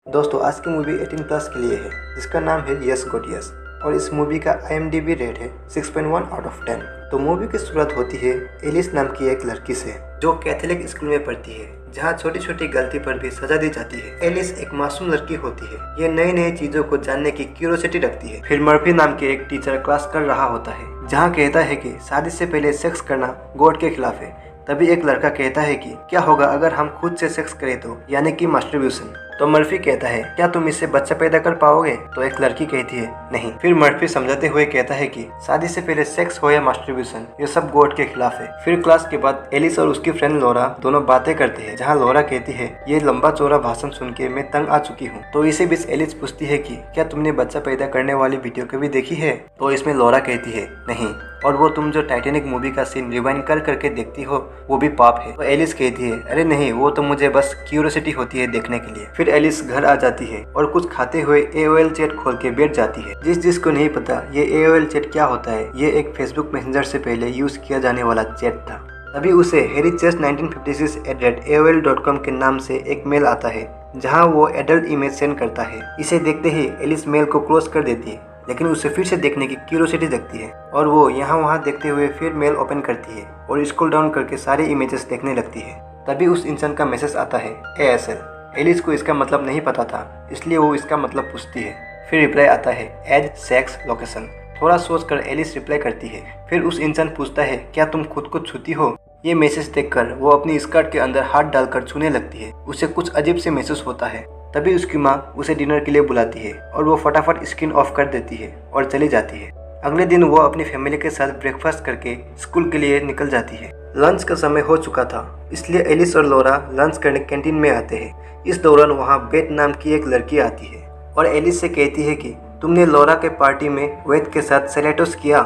दोस्तों आज की मूवी 18+ के लिए है जिसका नाम है यस गॉट यस और इस मूवी का IMDb रेट है 6.1 आउट ऑफ 10। तो मूवी की शुरुआत होती है एलिस नाम की एक लड़की से जो कैथोलिक स्कूल में पढ़ती है जहाँ छोटी छोटी गलती पर भी सजा दी जाती है। एलिस एक मासूम लड़की होती है, ये नई नई चीजों को जानने की क्यूरियोसिटी रखती है। फिर मर्फी नाम के एक टीचर क्लास कर रहा होता है जहाँ कहता है कि शादी से पहले सेक्स करना गॉड के खिलाफ है। तभी एक लड़का कहता है कि क्या होगा अगर हम खुद से सेक्स करें तो, यानी कि मास्टरब्यूशन। तो मर्फी कहता है क्या तुम इससे बच्चा पैदा कर पाओगे? तो एक लड़की कहती है नहीं। फिर मर्फी समझाते हुए कहता है कि शादी से पहले सेक्स हो या मास्टरब्यूशन ये सब गॉड के खिलाफ है। फिर क्लास के बाद एलिस और उसकी फ्रेंड लोरा दोनों बातें करते हैं जहाँ लोरा कहती है ये लंबा चौड़ा भाषण सुन के मैं तंग आ चुकी हूँ। तो इसी बीच एलिस पूछती है कि क्या तुमने बच्चा पैदा करने वाली वीडियो कभी देखी है? तो इसमें लोरा कहती है नहीं, और वो तुम जो टाइटैनिक मूवी का सीन रिवाइंड कर करके देखती हो वो भी पाप है। तो एलिस कहती है अरे नहीं, वो तो मुझे बस क्यूरियोसिटी होती है देखने के लिए। फिर एलिस घर आ जाती है और कुछ खाते हुए AOL चैट खोल के बैठ जाती है। जिसको नहीं पता ये AOL चैट क्या होता है, ये एक फेसबुक मैसेंजर से पहले यूज किया जाने वाला चैट था। तभी उसे harrychess1956@aol.com के नाम से एक मेल आता है जहाँ वो एडल्ट इमेज सेंड करता है। इसे देखते ही एलिस मेल को क्लोज कर देती है, लेकिन उसे फिर से देखने की क्यूरियोसिटी जगती है और वो यहाँ वहाँ देखते हुए फिर मेल ओपन करती है और स्क्रॉल डाउन करके सारे इमेजेस देखने लगती है। तभी उस इंसान का मैसेज आता है ASL। एलिस को इसका मतलब नहीं पता था, इसलिए वो इसका मतलब पूछती है। फिर रिप्लाई आता है एज सेक्स लोकेशन। थोड़ा सोचकर एलिस रिप्लाई करती है। फिर उस इंसान पूछता है क्या तुम खुद को छूती हो? ये मैसेज देखकर वो अपनी स्कर्ट के अंदर हाथ डालकर छूने लगती है। उसे कुछ अजीब से महसूस होता है। तभी उसकी माँ उसे डिनर के लिए बुलाती है और वो फटाफट स्क्रीन ऑफ कर देती है और चली जाती है। अगले दिन वो अपनी फैमिली के साथ ब्रेकफास्ट करके स्कूल के लिए निकल जाती है। लंच का समय हो चुका था, इसलिए एलिस और लोरा लंच करने कैंटीन में आते हैं। इस दौरान वहाँ बेथ नाम की एक लड़की आती है और एलिस से कहती है कि तुमने लोरा के पार्टी में वेथ के साथ सेलेटोस किया।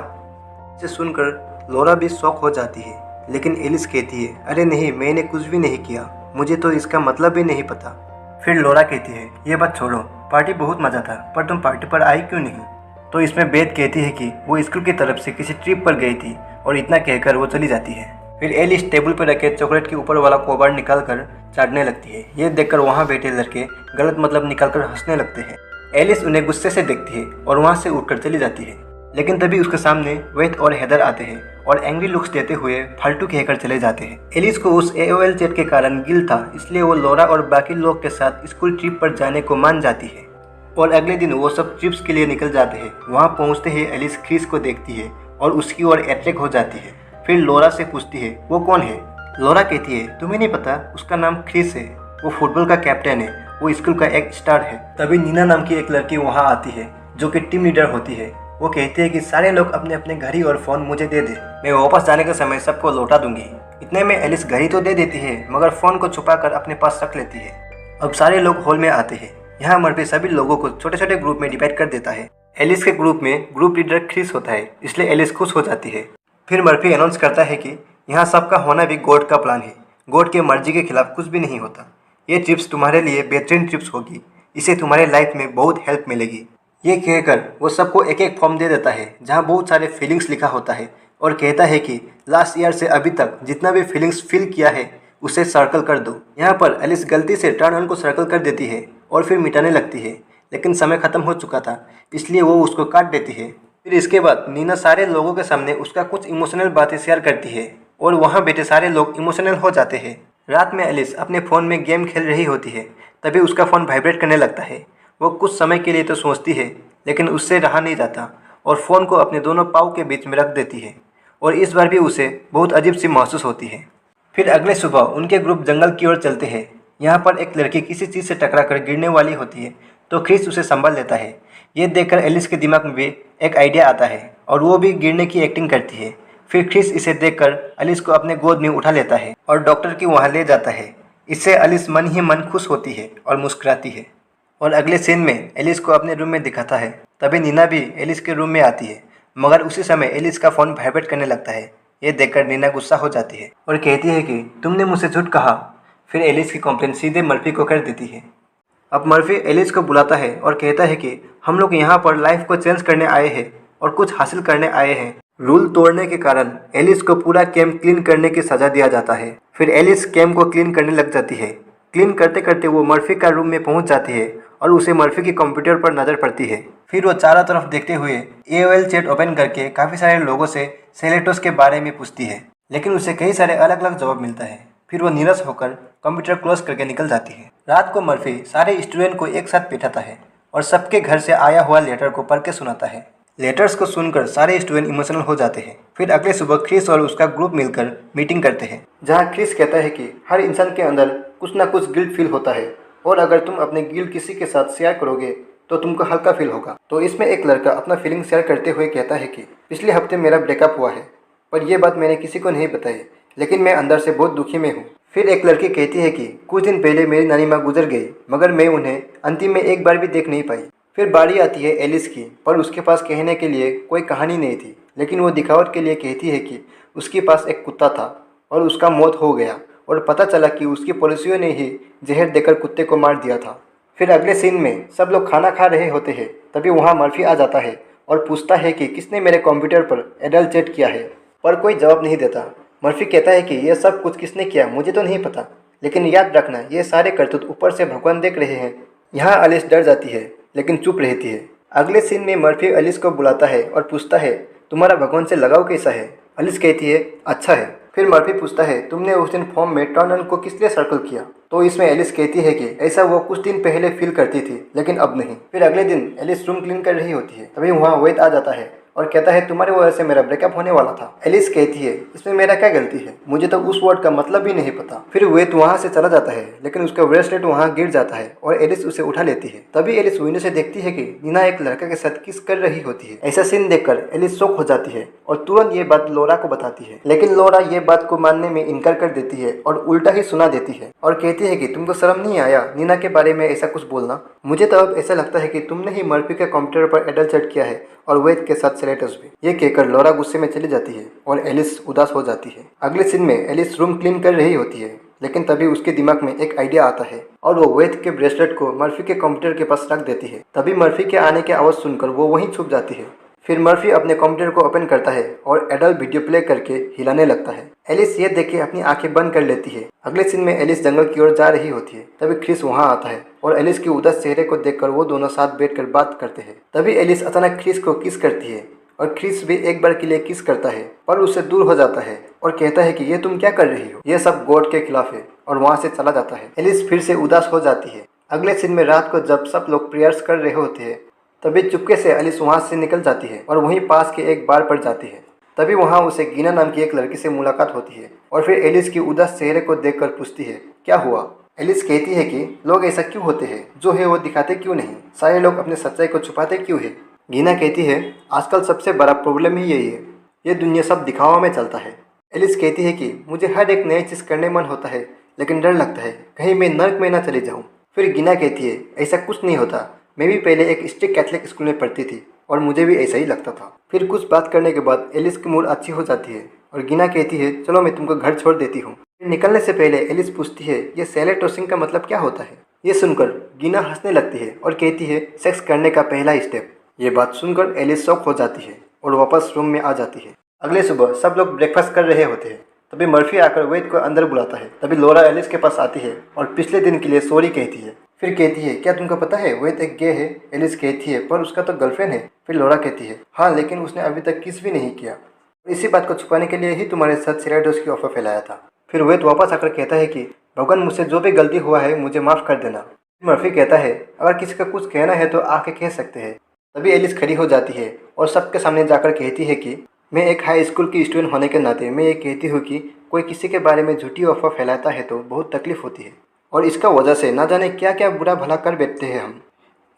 इसे सुनकर लोरा भी शॉक हो जाती है, लेकिन एलिस कहती है अरे नहीं, मैंने कुछ भी नहीं किया, मुझे तो इसका मतलब भी नहीं पता। फिर लोरा कहती है ये बात छोड़ो, पार्टी बहुत मज़ा था, पर तुम पार्टी पर आई क्यों नहीं? तो इसमें बेथ कहती है कि वो स्कूल की तरफ से किसी ट्रिप पर गई थी और इतना कहकर वो चली जाती है। फिर एलिस टेबल पर रखे चॉकलेट के ऊपर वाला कवर निकाल कर चाटने लगती है। ये देखकर वहाँ बैठे लड़के गलत मतलब निकाल कर हंसने लगते हैं। एलिस उन्हें गुस्से से देखती है और वहाँ से उठकर चली जाती है, लेकिन तभी उसके सामने वेथ और हेदर आते हैं और एंग्री लुक्स देते हुए फालतू कहकर चले जाते हैं। एलिस को उस AOL चैट के कारण गिल था, इसलिए वो लोरा और बाकी लोग के साथ स्कूल ट्रिप पर जाने को मान जाती है और अगले दिन वो सब ट्रिप्स के लिए निकल जाते हैं। वहाँ पहुँचते ही एलिस क्रिस को देखती है और उसकी ओर अट्रैक्ट हो जाती है। फिर लोरा से पूछती है वो कौन है? लोरा कहती है तुम्हें नहीं पता, उसका नाम क्रिस है, वो फुटबॉल का कैप्टन है, वो स्कूल का एक स्टार है। तभी नीना नाम की एक लड़की वहाँ आती है जो कि टीम लीडर होती है। वो कहती है कि सारे लोग अपने अपने घड़ी और फ़ोन मुझे दे दे, मैं वापस जाने के समय सबको लौटा दूंगी। इतने में एलिस घड़ी तो दे देती है मगर फ़ोन को छुपाकर अपने पास रख लेती है। अब सारे लोग हॉल में आते हैं। यहाँ मर्फी सभी लोगों को छोटे छोटे ग्रुप में डिवाइड कर देता है। एलिस के ग्रुप में ग्रुप लीडर क्रिस होता है, इसलिए एलिस खुश हो जाती है। फिर मर्फी अनाउंस करता है कि यहाँ सबका होना भी गॉड का प्लान है, गॉड के मर्जी के खिलाफ कुछ भी नहीं होता। ये ट्रिप्स तुम्हारे लिए बेहतरीन ट्रिप्स होगी, इससे तुम्हारे लाइफ में बहुत हेल्प मिलेगी। ये कहकर वो सबको एक एक फॉर्म दे देता है जहाँ बहुत सारे फीलिंग्स लिखा होता है और कहता है कि लास्ट ईयर से अभी तक जितना भी फीलिंग्स फील किया है उसे सर्कल कर दो। यहाँ पर एलिस गलती से टर्न ऑन को सर्कल कर देती है और फिर मिटाने लगती है, लेकिन समय खत्म हो चुका था इसलिए वो उसको काट देती है। फिर इसके बाद नीना सारे लोगों के सामने उसका कुछ इमोशनल बातें शेयर करती है और वहाँ बैठे सारे लोग इमोशनल हो जाते हैं। रात में एलिस अपने फ़ोन में गेम खेल रही होती है, तभी उसका फ़ोन वाइब्रेट करने लगता है। वो कुछ समय के लिए तो सोचती है, लेकिन उससे रहा नहीं जाता और फ़ोन को अपने दोनों पाँव के बीच में रख देती है और इस बार भी उसे बहुत अजीब सी महसूस होती है। फिर अगले सुबह उनके ग्रुप जंगल की ओर चलते हैं। यहाँ पर एक लड़की किसी चीज़ से टकरा कर गिरने वाली होती है, तो क्रिस उसे संभाल लेता है। ये देखकर एलिस के दिमाग में भी एक आइडिया आता है और वो भी गिरने की एक्टिंग करती है। फिर क्रिस इसे देखकर एलिस को अपने गोद में उठा लेता है और डॉक्टर के वहाँ ले जाता है। इससे एलिस मन ही मन खुश होती है और मुस्कुराती है और अगले सीन में एलिस को अपने रूम में दिखाता है। तभी नीना भी एलिस के रूम में आती है, मगर उसी समय एलिस का फ़ोन वाइब्रेट करने लगता है। ये देखकर नीना गुस्सा हो जाती है और कहती है कि तुमने मुझसे झूठ कहा। फिर एलिस की कंप्लेंट सीधे मर्फी को कर देती है। अब मर्फी एलिस को बुलाता है और कहता है कि हम लोग यहाँ पर लाइफ को चेंज करने आए हैं और कुछ हासिल करने आए हैं। रूल तोड़ने के कारण एलिस को पूरा कैंप क्लीन करने की सज़ा दिया जाता है। फिर एलिस कैंप को क्लीन करने लग जाती है। क्लीन करते करते वो मर्फी का रूम में पहुंच जाती है और उसे मर्फी के कंप्यूटर पर नज़र पड़ती है। फिर वो चारों तरफ देखते हुए AOL चैट ओपन करके काफ़ी सारे लोगों से सेलेटोस के बारे में पूछती है, लेकिन उसे कई सारे अलग अलग जवाब मिलता है। फिर वो निराश होकर कंप्यूटर क्लोज करके निकल जाती है। रात को मर्फी सारे स्टूडेंट को एक साथ बैठाता है और सबके घर से आया हुआ लेटर को पढ़ के सुनाता है। लेटर्स को सुनकर सारे स्टूडेंट इमोशनल हो जाते हैं। फिर अगले सुबह क्रिस और उसका ग्रुप मिलकर मीटिंग करते हैं, जहाँ क्रिस कहता है कि हर इंसान के अंदर कुछ ना कुछ गिल्ट फील होता है और अगर तुम अपने गिल्ट किसी के साथ शेयर करोगे तो तुमको हल्का फील होगा। तो इसमें एक लड़का अपना फीलिंग शेयर करते हुए कहता है कि पिछले हफ्ते मेरा ब्रेकअप हुआ है, पर यह बात मैंने किसी को नहीं बताई, लेकिन मैं अंदर से बहुत दुखी में हूँ। फिर एक लड़की कहती है कि कुछ दिन पहले मेरी नानी माँ गुजर गई, मगर मैं उन्हें अंतिम में एक बार भी देख नहीं पाई। फिर बारी आती है एलिस की, पर उसके पास कहने के लिए कोई कहानी नहीं थी, लेकिन वो दिखावट के लिए कहती है कि उसके पास एक कुत्ता था और उसका मौत हो गया और पता चला कि उसकी पड़ोसियों ने ही जहर देकर कुत्ते को मार दिया था। फिर अगले सीन में सब लोग खाना खा रहे होते हैं, तभी वहाँ मर्फी आ जाता है और पूछता है कि किसने मेरे कंप्यूटर पर एडल्ट चैट किया है, पर कोई जवाब नहीं देता। मर्फी कहता है कि यह सब कुछ किसने किया मुझे तो नहीं पता, लेकिन याद रखना ये सारे करतूत ऊपर से भगवान देख रहे हैं। यहाँ एलिस डर जाती है लेकिन चुप रहती है। अगले सीन में मर्फी एलिस को बुलाता है और पूछता है तुम्हारा भगवान से लगाव कैसा है। एलिस कहती है अच्छा है। फिर मर्फी पूछता है तुमने उस दिन फॉर्म में टर्न ऑन को किस लिए सर्कल किया, तो इसमें एलिस कहती है कि ऐसा वो कुछ दिन पहले फील करती थी लेकिन अब नहीं। फिर अगले दिन एलिस रूम क्लीन कर रही होती है, तभी वहाँ वेद आ जाता है और कहता है तुम्हारी वजह से मेरा ब्रेकअप होने वाला था। एलिस कहती है इसमें मेरा क्या गलती है, मुझे तो उस वर्ड का मतलब भी नहीं पता। फिर वेद वहाँ से चला जाता है, लेकिन उसका ब्रेसलेट वहाँ गिर जाता है और एलिस उसे उठा लेती है। तभी एलिस विंडो से देखती है कि नीना एक लड़के के साथ किस कर रही होती है। ऐसा सीन देखकर एलिस शॉक हो जाती है और तुरंत ये बात लोरा को बताती है, लेकिन लोरा ये बात को मानने में इनकार कर देती है और उल्टा ही सुना देती है और कहती है कि तुमको शर्म नहीं आया नीना के बारे में ऐसा कुछ बोलना। मुझे तो अब ऐसा लगता है कि तुमने ही मर्फी के कंप्यूटर पर एडल्ट चैट किया है और वेद के साथ सेलेटस भी। ये कहकर लोरा गुस्से में चली जाती है और एलिस उदास हो जाती है। अगले सीन में एलिस रूम क्लीन कर रही होती है, लेकिन तभी उसके दिमाग में एक आइडिया आता है और वो वेद के ब्रेसलेट को मर्फी के कंप्यूटर के पास रख देती है। तभी मर्फी के आने की आवाज़ सुनकर वो वहीं छुप जाती है। फिर मर्फी अपने कंप्यूटर को ओपन करता है और एडल्ट वीडियो प्ले करके हिलाने लगता है। एलिस ये देख के अपनी आंखें बंद कर लेती है। अगले सीन में एलिस जंगल की ओर जा रही होती है, तभी क्रिस वहाँ आता है और एलिस के उदास चेहरे को देखकर वो दोनों साथ बैठकर बात करते हैं। तभी एलिस अचानक क्रिस को किस करती है और क्रिस भी एक बार के लिए किस करता है, पर उससे दूर हो जाता है और कहता है कि ये तुम क्या कर रही हो, ये सब गॉड के खिलाफ है, और वहाँ से चला जाता है। एलिस फिर से उदास हो जाती है। अगले सीन में रात को जब सब लोग प्रेयर्स कर रहे होते हैं, तभी चुपके से एलिस वहाँ से निकल जाती है और वहीं पास के एक बार पर जाती है। तभी वहाँ उसे गीना नाम की एक लड़की से मुलाकात होती है और फिर एलिस की उदास चेहरे को देखकर पूछती है क्या हुआ। एलिस कहती है कि लोग ऐसा क्यों होते हैं, जो है वो दिखाते क्यों नहीं, सारे लोग अपने सच्चाई को छुपाते क्यों है। गीना कहती है आजकल सबसे बड़ा प्रॉब्लम ही यही है, ये दुनिया सब दिखावा में चलता है। एलिस कहती है कि मुझे हर एक नई चीज़ करने मन होता है, लेकिन डर लगता है कहीं मैं नर्क में ना चली जाऊँ। फिर गीना कहती है ऐसा कुछ नहीं होता, मैं भी पहले एक स्ट्रिक्ट कैथलिक स्कूल में पढ़ती थी और मुझे भी ऐसा ही लगता था। फिर कुछ बात करने के बाद एलिस की मूड अच्छी हो जाती है और गीना कहती है चलो मैं तुमको घर छोड़ देती हूँ। निकलने से पहले एलिस पूछती है ये सैलेड टॉसिंग का मतलब क्या होता है। ये सुनकर गीना हंसने लगती है और कहती है सेक्स करने का पहला स्टेप। ये बात सुनकर एलिस शॉक हो जाती है और वापस रूम में आ जाती है। अगले सुबह सब लोग ब्रेकफास्ट कर रहे होते हैं, तभी मर्फी आकर वेद को अंदर बुलाता है। तभी लोरा एलिस के पास आती है और पिछले दिन के लिए सॉरी कहती है। फिर कहती है क्या तुमको पता है वेद एक गे है। एलिस कहती है पर उसका तो गर्लफ्रेंड है। फिर लोरा कहती है हाँ, लेकिन उसने अभी तक किस भी नहीं किया, इसी बात को छुपाने के लिए ही तुम्हारे साथ सेलेडोस की ऑफर फैलाया था। फिर वेद वापस आकर कहता है कि भगवान मुझसे जो भी गलती हुआ है मुझे माफ़ कर देना। मर्फी कहता है अगर किसी का कुछ कहना है तो आके कह सकते हैं। तभी एलिस खड़ी हो जाती है और सबके सामने जाकर कहती है कि मैं एक हाई स्कूल की स्टूडेंट होने के नाते मैं ये कहती हूँ कि कोई किसी के बारे में झूठी अफवाह फैलाता है तो बहुत तकलीफ होती है, और इसका वजह से ना जाने क्या क्या बुरा भला कर बैठते हैं हम।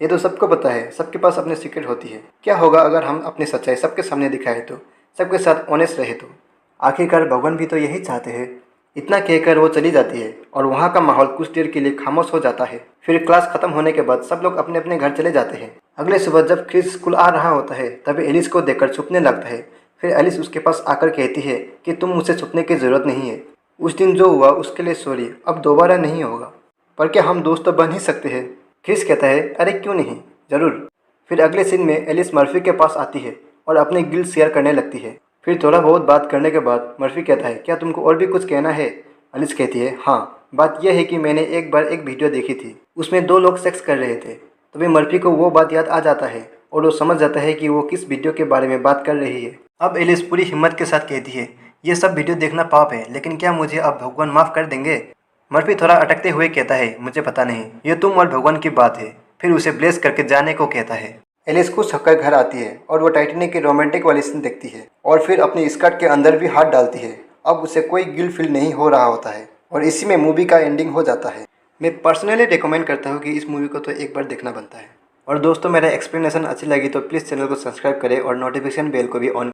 ये तो सबको पता है, सबके पास अपने सीक्रेट होती है। क्या होगा अगर हम अपनी सच्चाई सबके सामने दिखाए तो, सबके साथ ऑनेस्ट रहे तो। आखिरकार भगवान भी तो यही चाहते हैं। इतना कहकर वो चली जाती है और वहाँ का माहौल कुछ देर के लिए खामोश हो जाता है। फिर क्लास खत्म होने के बाद सब लोग अपने अपने घर चले जाते हैं। अगले सुबह जब क्रिस स्कूल आ रहा होता है तभी एलिस को देखकर छुपने लगता है। फिर एलिस उसके पास आकर कहती है कि तुम मुझसे छुपने की ज़रूरत नहीं है, उस दिन जो हुआ उसके लिए सॉरी, अब दोबारा नहीं होगा। पर क्या हम दोस्त तो बन ही सकते हैं। क्रिस कहता है अरे क्यों नहीं, ज़रूर। फिर अगले सीन में एलिस मर्फी के पास आती है और अपने गिल्ट शेयर करने लगती है। फिर थोड़ा बहुत बात करने के बाद मर्फी कहता है क्या तुमको और भी कुछ कहना है। एलिस कहती है हाँ, बात यह है कि मैंने एक बार एक वीडियो देखी थी, उसमें 2 लोग सेक्स कर रहे थे। तभी मर्फी को वो बात याद आ जाता है और वो समझ जाता है कि वो किस वीडियो के बारे में बात कर रही है। अब एलिस पूरी हिम्मत के साथ कहती है, ये सब वीडियो देखना पाप है, लेकिन क्या मुझे अब भगवान माफ़ कर देंगे? मर्फी थोड़ा अटकते हुए कहता है, मुझे पता नहीं, ये तुम और भगवान की बात है। फिर उसे ब्लेस करके जाने को कहता है। एलिस खुश होकर घर आती है और वो टाइटैनिक की रोमांटिक वाली सीन देखती है और फिर अपनी स्कर्ट के अंदर भी हाथ डालती है। अब उसे कोई गिल्ट फील नहीं हो रहा होता है और इसी में मूवी का एंडिंग हो जाता है। मैं पर्सनली रिकमेंड करता हूँ कि इस मूवी को तो एक बार देखना बनता है। और दोस्तों, मेरा एक्सप्लेनेशन अच्छी लगी तो प्लीज़ चैनल को सब्सक्राइब करें और नोटिफिकेशन बेल को भी ऑन